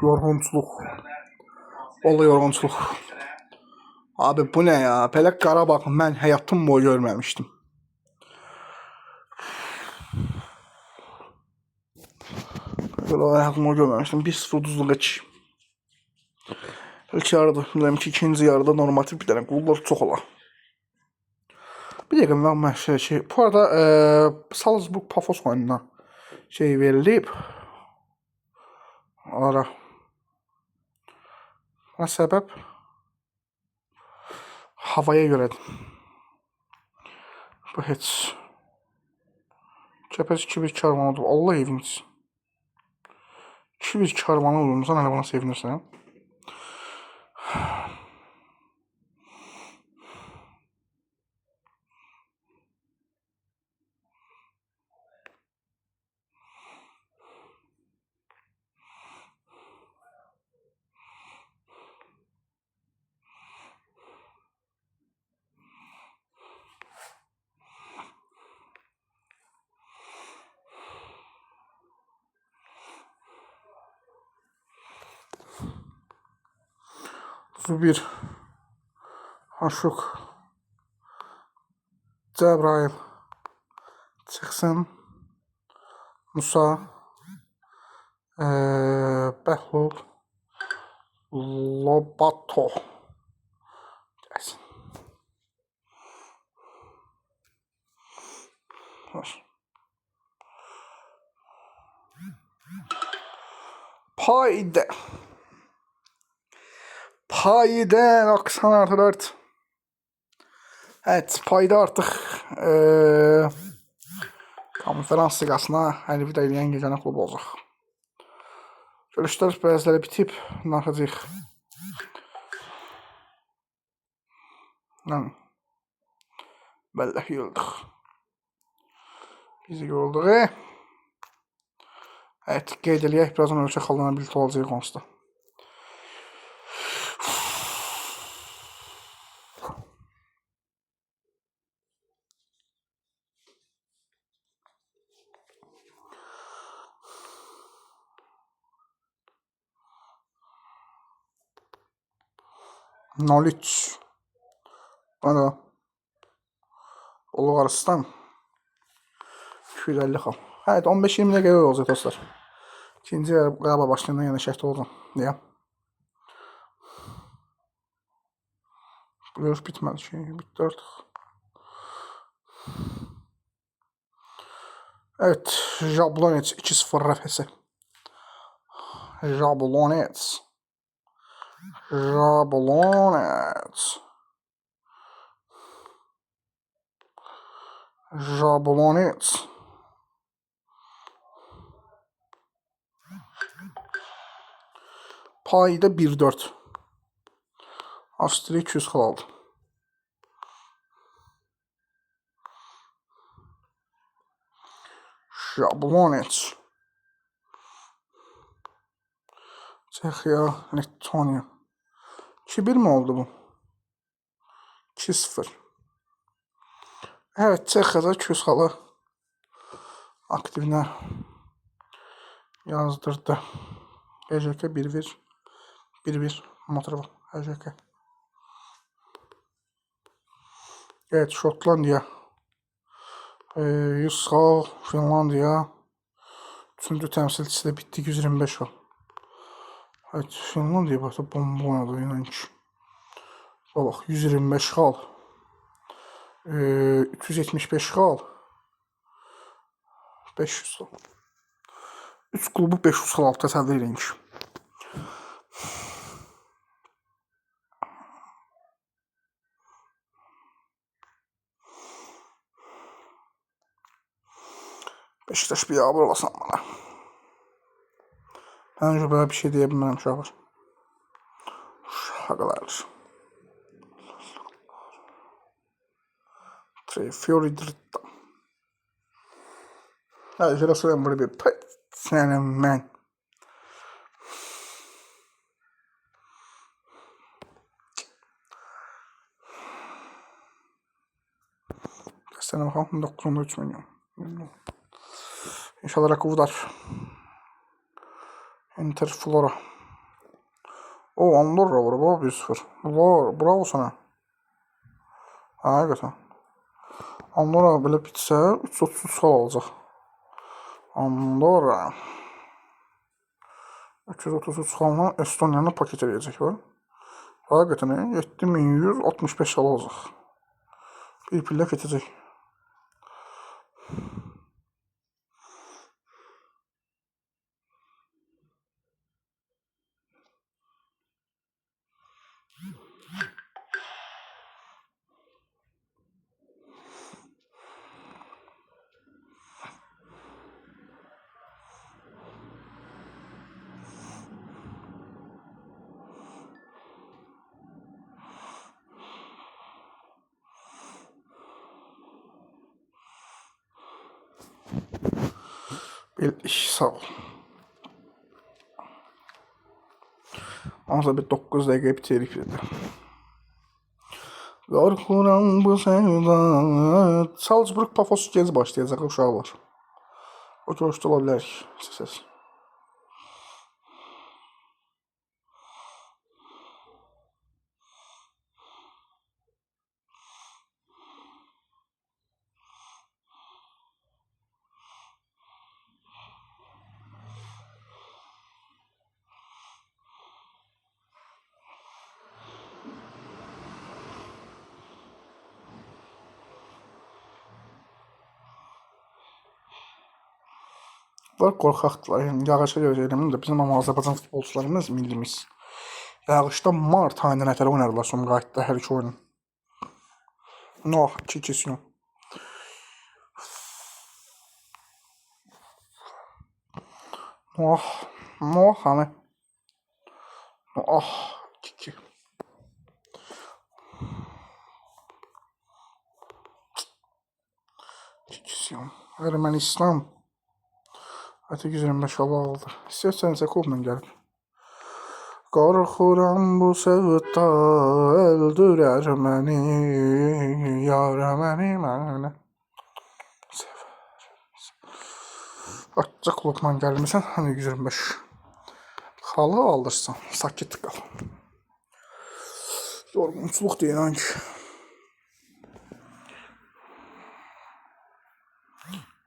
Yorğunçuluq. Vallahi yorğunçuluq. Abi bu ne ya? Belə Qarabağ mən həyatım boyu görməmişdim. Böyle həyatım boyu görməmişdim. 1-0 uduzluq heç. İlk yarıda, bilirəm ki, ikinci yarıda normativ bir dənə qollar çox ola. Bir dəqiqə mən şey, bu arada Salzburg Pafos oyununa şey verilib. Ara. Nə səbəb? Havaya görədir. Bu heç. Kəpəz 2-1 karvan oldu. Allah eviniz. 2-1 karvanı olurmusan, hələ buna sevinirsən. Zubir, Haşuk, Cəbrayıl, çıxsın, Musa, Bəhlul, Lobato gəlsin. Payda. Payda 90+4. Evet, payda artıq konferans liqasına həlifə eləyən gecəni klub olacaq. Görüşlər bəziləri bitib, naxacaq. Bəlləh yorulduk. Bizi yorulduk. Evet, qeyd eləyək, birazdan ölkə xallarına birlikdə olacaq onsuz da. Knowledge. Bana Ulu Qarıstan 250 xal. Evet, 15-20 dəqiqə olacaq dostlar. İkinci Qarabağ başlayandan yana şəhət olacaq deyə. Bu görüş bitmədi ki, bitdi artıq. Evet, Jablonec 2-0 rəfəsi. Jablonec. Jablonec. Jablonec. Payda 1-4. Avstriya 200 xal aldı. Jablonec. Çexiya, Letonya. 2-1 mi oldu bu? 2-0. Evet, Çexiyada 200 xalı aktivinə yazdırdı. HJK 1-1 Motorol HJK. Evet, Şotlandiya 100 xal, Finlandiya 3-cü təmsilçisi də bitdi 125 xal. Evet, Finlandiya baxda bomba oynadı inan ki. Bax, 125 xal. 375 xal. 500 xal. 3 klubu 500 xal altı təsəvvür edin ki. Beşiktaş bir abur olasan bana. Ben önce böyle bir şey diyebilmem uşaqlar. Uşaqlar. Fiori dritta. Hadi şöyle sorayım burada bir pıt. Senin ben. Gösterine bakalım. 903 milyon. İnşallah rakı udar. Interflora. O Andorra var baba 1-0. Var. Bravo sana. Həqiqətən. Andorra belə bitsə 330 xal alacaq. Andorra 333 xalla Estoniyanı paket eləyəcək var. Həqiqətən 7165 xal alacaq. Bir pillə keçəcək. Bildik, sağ ol. Ancaq bir 9 dəqiqə bitirik dedi. Qorxuram bu sevda. Salzburg Pafos gec başlayacaq uşaqlar. O görüşdə ola bilərik. Səs. Bunlar qorxaqdılar. Yəni yağışa görə eləmir də bizim Azərbaycan futbolçularımız millimiz. Yağışda mart ayında nətər oynardılar Sumqayıtda hər iki oyunu. Noh, 2-2. Noh, hani. Ah, 2-2. Ermənistan. Hətta 125 xal aldı. İstəsənsə klubla gəlib. Qorxuram bu sevda öldürər məni, yara məni sevər. Hatta klubla gəlmirsən, hani 125 xalı alırsan, sakit qal. Yorğunçuluq deyilən ki.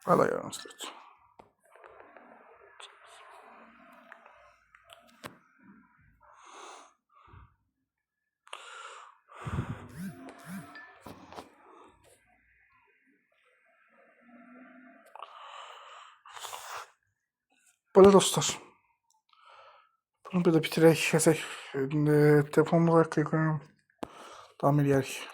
Hələ yarımsız. Böyle dostlar. Bunu bir də bitirək, kəsək. Telefonumu qoyaq, davam edərik.